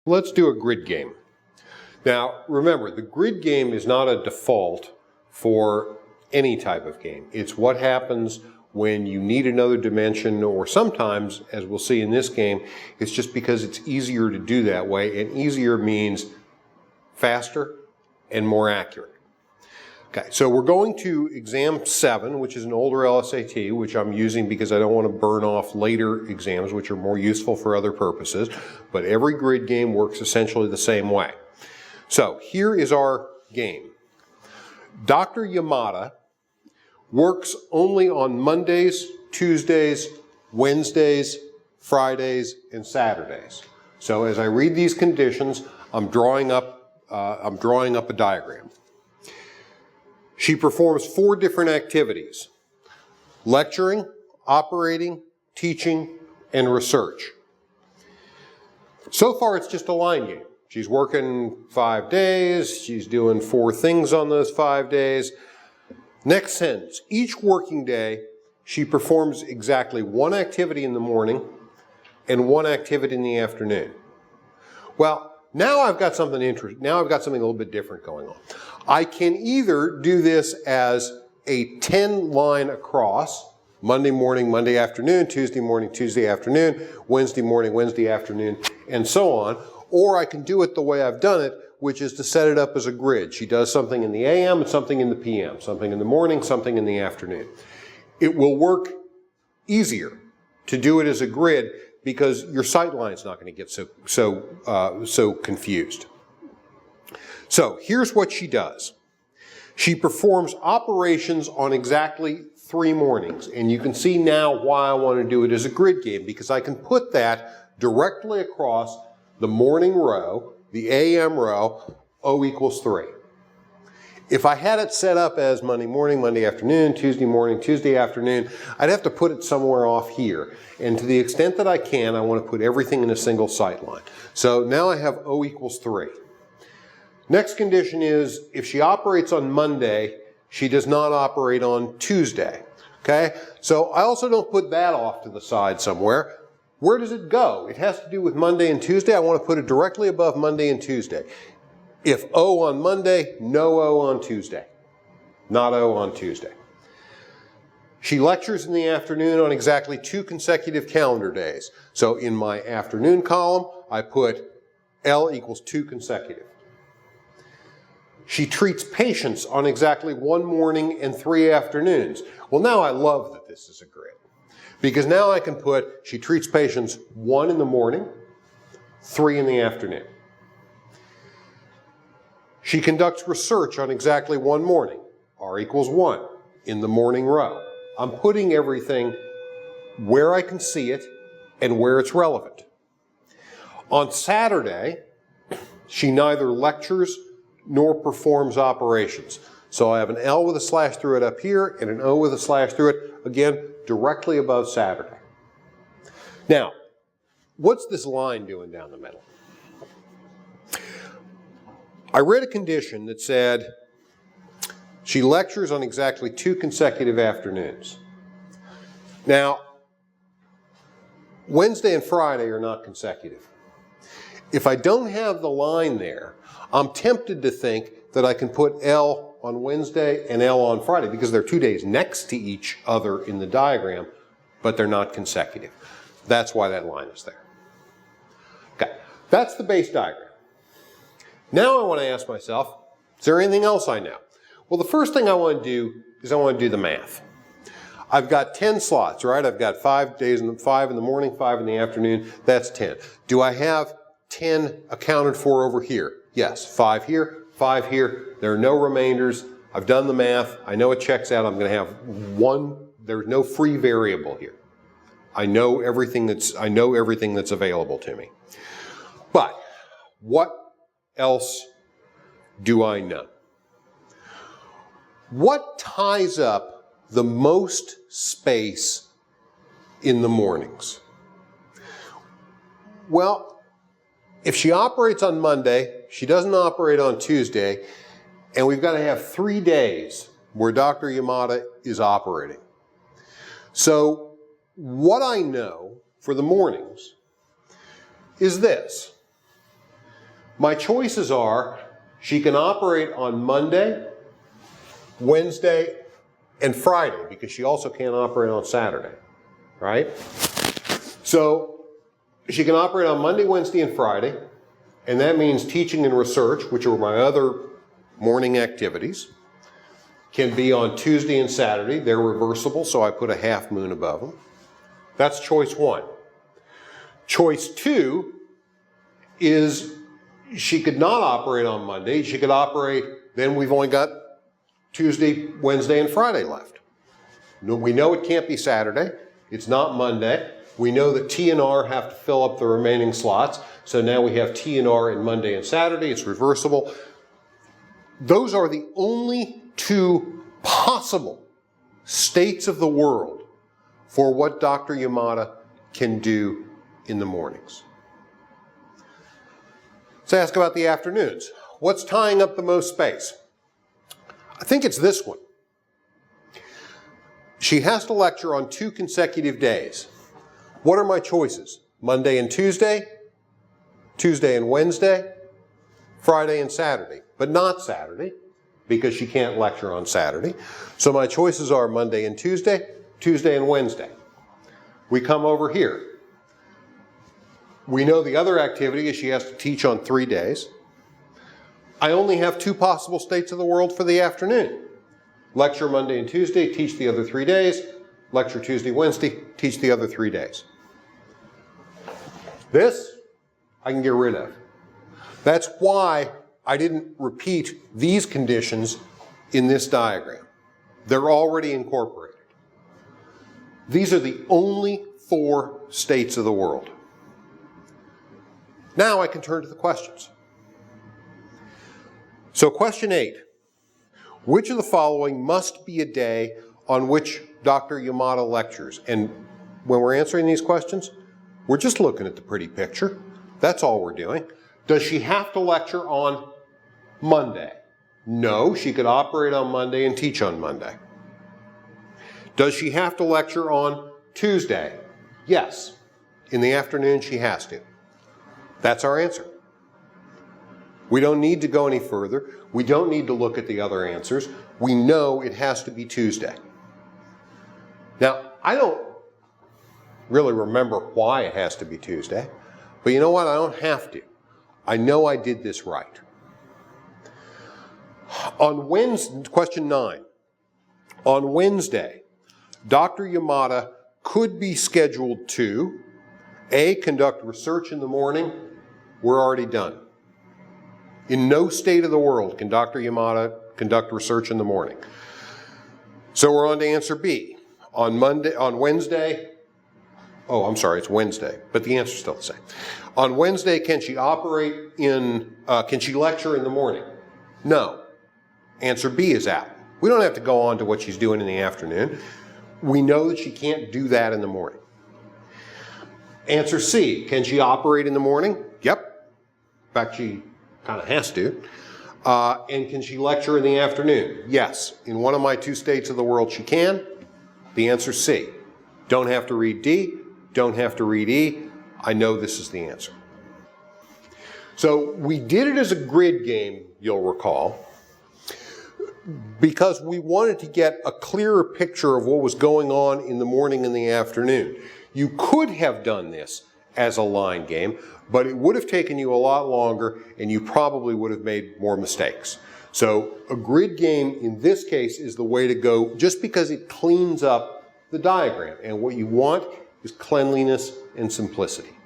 Let's do a grid game. Now, remember, the grid game is not a default for any type of game. It's what happens when you need another dimension, or sometimes, as we'll see in this game, it's just because it's easier to do that way, and easier means faster and more accurate. Okay, so we're going to exam 7, which is an older LSAT, which I'm using because I don't want to burn off later exams, which are more useful for other purposes, but every grid game works essentially the same way. So here is our game. Dr. Yamada works only on Mondays, Tuesdays, Wednesdays, Fridays, and Saturdays. So as I read these conditions, I'm drawing up a diagram. She performs 4 different activities: lecturing, operating, teaching, and research. So far, it's just a line game. She's working 5 days. She's doing 4 things on those 5 days. Next sentence. Each working day, she performs exactly 1 activity in the morning and 1 activity in the afternoon. Well, now I've got something interesting. Now I've got something a little bit different going on. I can either do this as a 10-line across, Monday morning, Monday afternoon, Tuesday morning, Tuesday afternoon, Wednesday morning, Wednesday afternoon, and so on. Or I can do it the way I've done it, which is to set it up as a grid. She does something in the AM and something in the PM, something in the morning, something in the afternoon. It will work easier to do it as a grid because your sight line's not going to get so confused. So here's what she does. She performs operations on exactly 3 mornings, and you can see now why I want to do it as a grid game, because I can put that directly across the morning row, the AM row, O equals 3. If I had it set up as Monday morning, Monday afternoon, Tuesday morning, Tuesday afternoon, I'd have to put it somewhere off here. And to the extent that I can, I want to put everything in a single sight line. So now I have O equals 3. Next condition is if she operates on Monday, she does not operate on Tuesday. Okay? So I also don't put that off to the side somewhere. Where does it go? It has to do with Monday and Tuesday. I want to put it directly above Monday and Tuesday. If O on Monday, no O on Tuesday. Not O on Tuesday. She lectures in the afternoon on exactly 2 consecutive calendar days. So in my afternoon column, I put L equals 2 consecutive. She treats patients on exactly 1 morning and 3 afternoons. Well, now I love that this is a grid. Because now I can put, she treats patients 1 in the morning, 3 in the afternoon. She conducts research on exactly 1 morning, R equals 1, in the morning row. I'm putting everything where I can see it and where it's relevant. On Saturday, she neither lectures nor performs operations. So I have an L with a slash through it up here and an O with a slash through it, again, directly above Saturday. Now, what's this line doing down the middle? I read a condition that said she lectures on exactly 2 consecutive afternoons. Now, Wednesday and Friday are not consecutive. If I don't have the line there, I'm tempted to think that I can put L on Wednesday and L on Friday because they're 2 days next to each other in the diagram, but they're not consecutive. That's why that line is there. Okay, that's the base diagram. Now I want to ask myself, is there anything else I know? Well, the first thing I want to do is I want to do the math. I've got 10 slots, right? I've got 5 days, 5 in the morning, 5 in the afternoon. That's 10. Do I have 10 accounted for over here? Yes, 5 here, 5 here. There are no remainders. I've done the math. I know it checks out. I'm going to have 1. There's no free variable here. I know everything that's available to me. But what else do I know? What ties up the most space in the mornings? Well, if she operates on Monday, she doesn't operate on Tuesday, and we've got to have 3 days where Dr. Yamada is operating. So what I know for the mornings is this. My choices are, she can operate on Monday, Wednesday, and Friday, because she also can't operate on Saturday, right? So she can operate on Monday, Wednesday, and Friday, and that means teaching and research, which are my other morning activities, can be on Tuesday and Saturday. They're reversible, so I put a half moon above them. That's choice one. Choice two is she could not operate on Monday. She could operate, then we've only got Tuesday, Wednesday, and Friday left. We know it can't be Saturday. It's not Monday. We know that T and R have to fill up the remaining slots. So now we have T and R in Monday and Saturday. It's reversible. Those are the only two possible states of the world for what Dr. Yamada can do in the mornings. Let's ask about the afternoons. What's tying up the most space? I think it's this one. She has to lecture on 2 consecutive days. What are my choices? Monday and Tuesday, Tuesday and Wednesday, Friday and Saturday, but not Saturday, because she can't lecture on Saturday. So my choices are Monday and Tuesday, Tuesday and Wednesday. We come over here. We know the other activity is she has to teach on 3 days. I only have 2 possible states of the world for the afternoon. Lecture Monday and Tuesday, teach the other 3 days. Lecture Tuesday, Wednesday, teach the other 3 days. This, I can get rid of. That's why I didn't repeat these conditions in this diagram. They're already incorporated. These are the only 4 states of the world. Now I can turn to the questions. So question 8. Which of the following must be a day on which Dr. Yamada lectures? And when we're answering these questions, we're just looking at the pretty picture. That's all we're doing. Does she have to lecture on Monday? No, she could operate on Monday and teach on Monday. Does she have to lecture on Tuesday? Yes. In the afternoon, she has to. That's our answer. We don't need to go any further. We don't need to look at the other answers. We know it has to be Tuesday. Now, I don't really remember why it has to be Tuesday, but you know what? I don't have to. I know I did this right. On Wednesday, question 9. On Wednesday, Dr. Yamada could be scheduled to A, conduct research in the morning. We're already done. In no state of the world can Dr. Yamada conduct research in the morning. So we're on to answer B. On Wednesday, it's Wednesday, but the answer's still the same. On Wednesday, can she lecture in the morning? No. Answer B is out. We don't have to go on to what she's doing in the afternoon. We know that she can't do that in the morning. Answer C, can she operate in the morning? Yep. In fact, she kind of has to. And can she lecture in the afternoon? Yes. In one of my 2 states of the world, she can. The answer's C. Don't have to read D. Don't have to read E. I know this is the answer. So we did it as a grid game, you'll recall, because we wanted to get a clearer picture of what was going on in the morning and the afternoon. You could have done this as a line game, but it would have taken you a lot longer and you probably would have made more mistakes. So a grid game in this case is the way to go just because it cleans up the diagram. And what you want is cleanliness and simplicity.